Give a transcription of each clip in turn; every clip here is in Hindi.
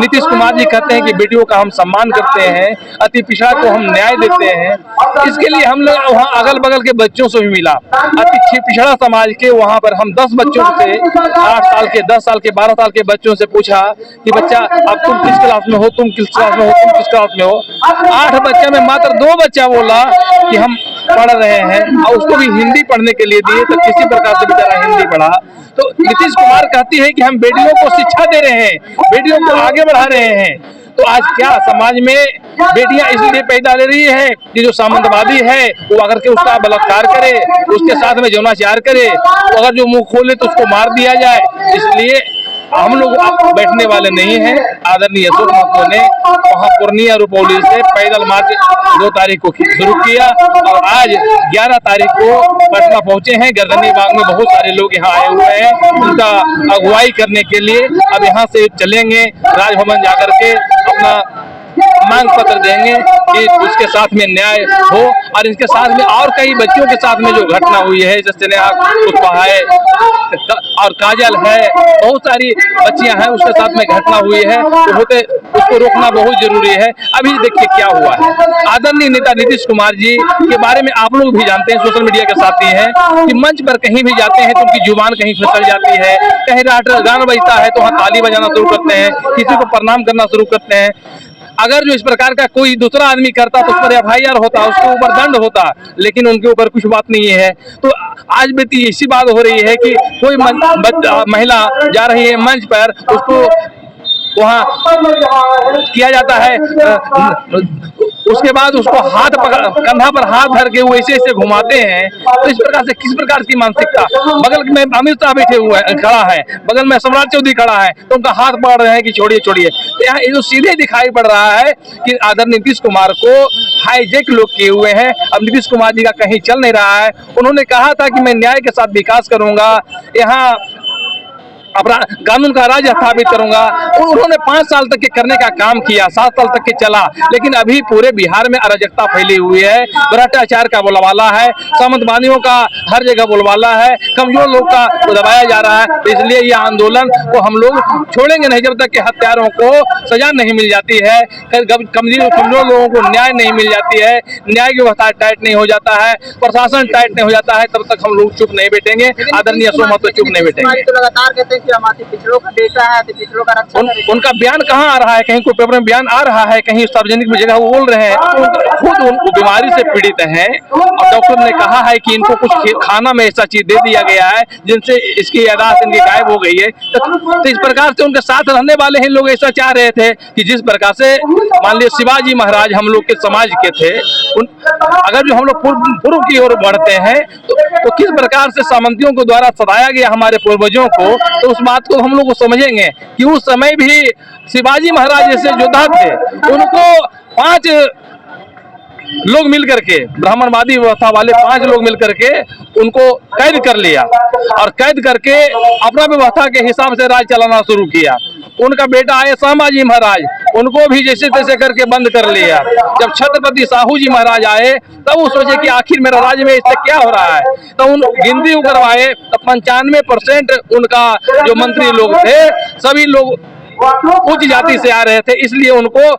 नीतीश कुमार जी कहते हैं कि बेटियों का हम सम्मान करते हैं, अति पिछड़ा को हम न्याय देते हैं। इसके लिए हम लोग वहाँ अगल बगल के बच्चों से भी मिला, अति पिछड़ा समाज के वहाँ पर हम 10 बच्चों से 8 साल के, 10 साल के, 12 साल के बच्चों से पूछा कि बच्चा अब तुम किस क्लास में हो, तुम किस क्लास में हो, तुम किस क्लास में हो। 8 बच्चे में मात्र 2 बच्चा बोला कि हम पढ़ रहे हैं, और उसको भी हिंदी पढ़ने के लिए दिए, तो किसी प्रकार से बेचारा हिंदी पढ़ा। तो नीतीश कुमार कहती है कि हम बेटियों को शिक्षा दे रहे हैं, बेटियों को आगे बढ़ा रहे हैं। तो आज क्या समाज में बेटियां इसलिए पैदा ले रही है कि जो सामंतवादी है वो अगर के उसका बलात्कार करे, उसके साथ में यौनाचार करे, तो अगर जो मुंह खोले तो उसको मार दिया जाए। इसलिए हम लोग बैठने वाले नहीं हैं। आदरणीय अशोक महतो ने वहाँ पूर्णिया रुपौली से पैदल मार्च 2 तारीख को शुरू किया और आज 11 तारीख को पटना पहुंचे हैं। गर्दनी बाग में बहुत सारे लोग यहाँ आए हुए हैं उनका अगुवाई करने के लिए। अब यहाँ से चलेंगे राजभवन जाकर के अपना मांग पत्र देंगे कि उसके साथ में न्याय हो। और इसके साथ में और कई बच्चों के साथ में जो घटना हुई है, जैसे नेहा पुष्पा है और काजल है, बहुत सारी बच्चियां हैं उसके साथ में घटना हुई है, तो उसको रोकना बहुत जरूरी है। अभी देखिए क्या हुआ है। आदरणीय नेता नीतीश कुमार जी के बारे में आप लोग भी जानते हैं, सोशल मीडिया के साथी हैं, कि मंच पर कहीं भी जाते हैं तो उनकी जुबान कहीं फिसल जाती है, कहीं राष्ट्र गान बजता है तो वहाँ ताली बजाना शुरू करते हैं, किसी को प्रणाम करना शुरू करते हैं। अगर जो इस प्रकार का कोई दूसरा आदमी करता तो उस पर FIR होता, उसके ऊपर दंड होता, लेकिन उनके ऊपर कुछ बात नहीं है। तो आज भी ऐसी बात हो रही है कि कोई महिला जा रही है मंच पर, उसको वहाँ किया जाता है, उसके बाद उसको हाथ पकड़, कंधा पर हाथ धर के वो ऐसे ऐसे घुमाते हैं। तो इस प्रकार से किस प्रकार की मानसिकता। बगल में अमित शाह बैठे हुए खड़ा है, बगल में सम्राट चौधरी खड़ा है, तो उनका हाथ पकड़ रहे हैं कि छोड़िए छोड़िए। तो यहाँ ये जो सीधे दिखाई पड़ रहा है कि आदरणीय नीतीश कुमार को हाईजेक लोग किए हुए हैं। अब नीतीश कुमार जी का कहीं चल नहीं रहा है। उन्होंने कहा था कि मैं न्याय के साथ विकास करूंगा, यहाँ अपना कानून का राज स्थापित करूंगा। उन्होंने 5 साल तक के करने का काम किया, 7 साल तक के चला, लेकिन अभी पूरे बिहार में अराजकता फैली हुई है, भ्रष्टाचार का बोलबाला है, सामंतवादियों का हर जगह बोलबाला है, कमजोर लोग का दबाया जा रहा है। इसलिए ये आंदोलन को हम लोग छोड़ेंगे नहीं जब तक कि हत्यारों को सजा नहीं मिल जाती है, कमजोर लोगों को न्याय नहीं मिल जाती है, न्याय की व्यवस्था टाइट नहीं हो जाता है, प्रशासन टाइट नहीं हो जाता है, तब तक हम लोग चुप नहीं बैठेंगे। आदरणीय अशोक महतो चुप नहीं बैठेंगे। लगातार कहते हैं कि हमारे पिछड़ों का बेटा है, पिछड़ों का रक्षा उनका बयान कहाँ आ रहा है? कहीं कोई पेपर में बयान आ रहा है? कहीं सार्वजनिक जगह वो बोल रहे हैं? खुद उनको बीमारी से पीड़ित हैं और डॉक्टर ने कहा है कि इनको कुछ खाना में ऐसा चीज दे दिया गया है जिनसे इसकी यादाश्त इनकी गायब हो गई है। तो इस प्रकार से उनके साथ रहने वाले ही लोग ऐसा चाह रहे थे कि जिस प्रकार से मान लीजिए शिवाजी महाराज हम लोग के समाज के थे, अगर जो हम लोग पूर्व की ओर बढ़ते हैं तो किस प्रकार से सामंतियों को द्वारा सताया गया हमारे पूर्वजों को, तो उस बात को हम लोग समझेंगे कि उस समय भी शिवाजी महाराज जैसे योद्धा थे, उनको 5 लोग मिलकर के, ब्राह्मणवादी व्यवस्था वाले 5 लोग मिलकर के उनको कैद कर लिया और कैद करके अपना व्यवस्था के हिसाब से राज चलाना शुरू किया। उनका बेटा आए संभाजी महाराज, उनको भी जैसे तैसे करके बंद कर लिया। जब छत्रपति साहू जी महाराज आए तब वो सोचे कि आखिर मेरा राज्य में इससे क्या हो रहा है, तो उन गिनती करवाए तो 95% उनका जो मंत्री लोग थे सभी लोग उच्च जाति से आ रहे थे, इसलिए उनको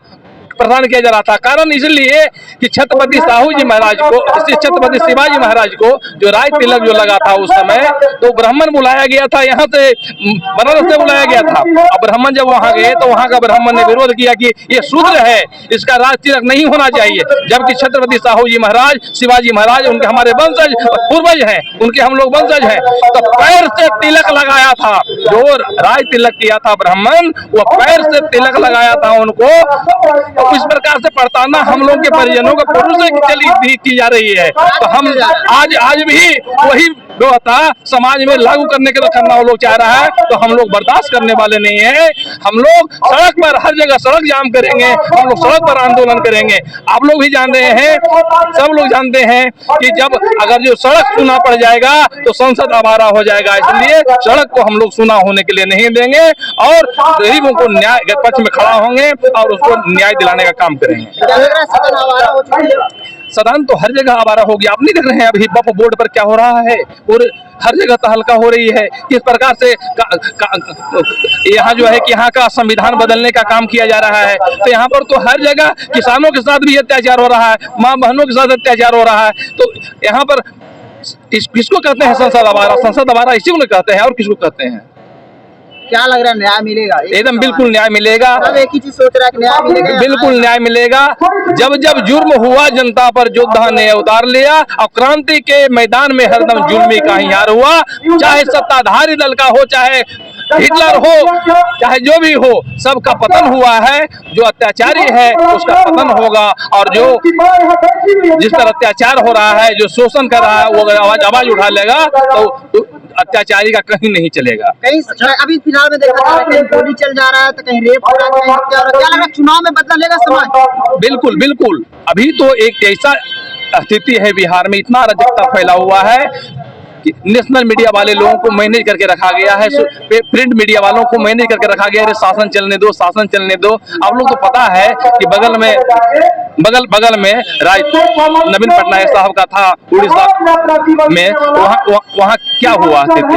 प्रदान किया जा रहा था। कारण इसलिए कि छत्रपति साहू जी महाराज को, छत्रपति शिवाजी महाराज को जो राज तिलक जो लगा था उस समय, तो ब्राह्मण बुलाया गया था, यहाँ से बनारस से बुलाया गया था। अब ब्राह्मण जब वहाँ गए तो वहाँ का ब्राह्मण ने विरोध किया कि ये शूद्र है, इसका राज तिलक नहीं होना चाहिए, जबकि छत्रपति साहू जी महाराज, शिवाजी महाराज उनके हमारे वंशज पूर्वज हैं, उनके हम लोग वंशज हैं। तो पैर से तिलक लगाया था, जो राज तिलक किया था ब्राह्मण, वो पैर से तिलक लगाया था उनको। इस प्रकार से पड़ताना हम लोग के परिजनों को पुरुष से चली की जा रही है। तो हम आज भी वही व्यवस्था समाज में लागू करने के करना वो लोग चाह रहा है, तो हम लोग बर्दाश्त करने वाले नहीं है। हम लोग सड़क पर हर जगह सड़क जाम करेंगे, हम लोग सड़क पर आंदोलन करेंगे। आप लोग भी जानते हैं, सब लोग जानते हैं कि जब अगर जो सड़क सुना पड़ जाएगा तो संसद आवारा हो जाएगा। इसलिए सड़क को हम लोग सुना होने के लिए नहीं देंगे और गरीबों को न्याय के पक्ष में खड़ा होंगे और उसको न्याय दिलाने का काम करेंगे। सदन तो हर जगह आवारा हो गया। आप नहीं देख रहे हैं अभी वक्फ बोर्ड पर क्या हो रहा है, और हर जगह तहलका हो रही है। किस प्रकार से यहाँ जो है कि यहाँ का संविधान बदलने का काम किया जा रहा है, तो यहाँ पर तो हर जगह किसानों के साथ भी अत्याचार हो रहा है, माँ बहनों के साथ अत्याचार हो रहा है। तो यहाँ पर किसको कहते हैं संसद आवारा? संसद आवारा इसी को कहते हैं, और किसको कहते हैं? क्या लग रहा है, न्याय मिलेगा? एकदम बिल्कुल न्याय मिलेगा। सब एक ही चीज सोच रहा है कि न्याय मिलेगा। बिल्कुल न्याय मिलेगा। जब जब जुर्म हुआ जनता पर योद्धा ने उतार लिया, और क्रांति के मैदान में हरदम जुल्मी का हियार हुआ। चाहे सत्ताधारी दल का हो, चाहे हिटलर हो, चाहे जो भी हो, सबका पतन हुआ है। जो अत्याचारी है उसका पतन होगा, और जो जिस पर अत्याचार हो रहा है, जो शोषण कर रहा है, वो अगर आवाज उठा लेगा तो अत्याचारी का कहीं नहीं चलेगा। कहीं अभी फिलहाल में देखा जा रहा है, कहीं गोली चल जा रहा है, तो कहीं रेप हो रहा है, कहीं क्या हो रहा है। क्या लग रहा है, चुनाव में बदला लेगा समाज? बिल्कुल बिल्कुल। अभी तो एक ऐसा स्थिति है बिहार में, इतना अराजकता फैला हुआ है कि नेशनल मीडिया वाले लोगों को मैनेज करके रखा गया है, प्रिंट मीडिया वालों को मैनेज करके रखा गया है। शासन चलने दो, शासन चलने दो। आप लोग को पता है कि बगल में नवीन पटनायक साहब का था उड़ीसा में, वहाँ क्या हुआ स्थिति?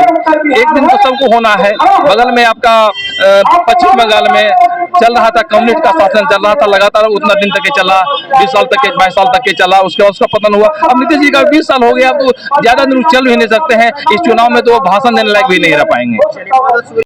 एक दिन तो सबको होना है। बगल में आपका पश्चिम बंगाल में चल रहा था, कम्युनिस्ट का शासन चल रहा था लगातार, उतना दिन तक के चला, 20 साल तक के, 22 साल तक के चला। उसके बाद उसका पतन हुआ। अब नीतीश जी का 20 साल हो गया, अब तो ज्यादा दिन चल भी नहीं सकते हैं। इस चुनाव में तो वो भाषण देने लायक भी नहीं रह पाएंगे।